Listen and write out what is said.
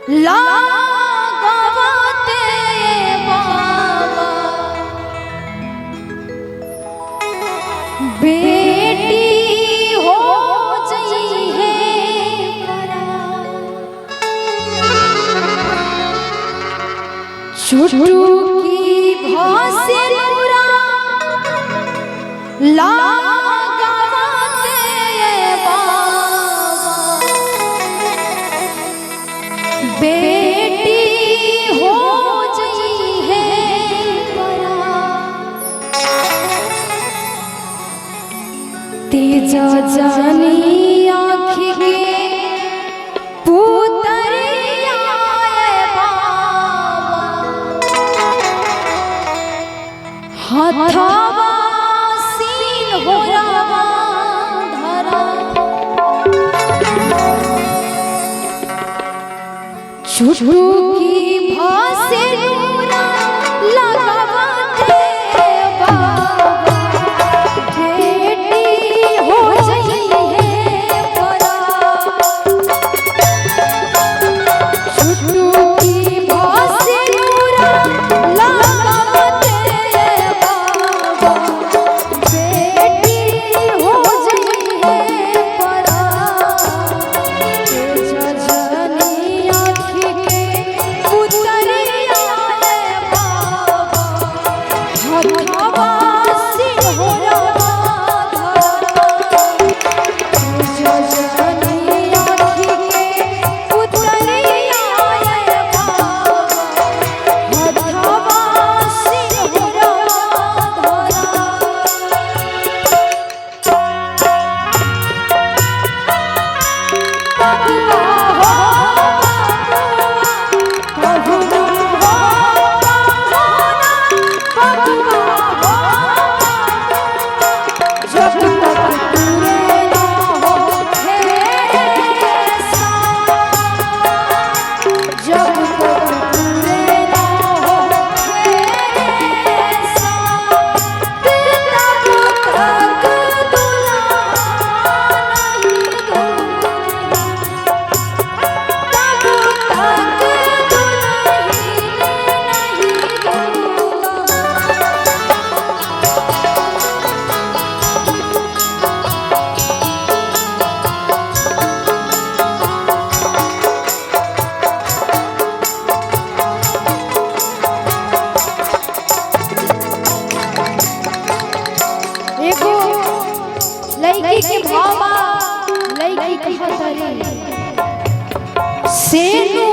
लगावते बाबा बेटी हो जई है चुटकी भासे लूरा लगावते बाबा बेटी हो जई है तेज जानी आँखी के पुतरिया हथवा सीन हो रवा धरा चुटकी भासे लूरा लगावते बाबा बेटी हो जई है परा चुटकी भासे लूरा लगावते बाबा बेटी हो जई है परा तेज जनी आँखी के पुतरिया बाबा हथवा सिर हो रवा धरा तेज जनी आँखी के पुतरिया बाबा हथवा सिर हो रवा धरा एगो लड़की के भावा लड़की कहत रे सेनु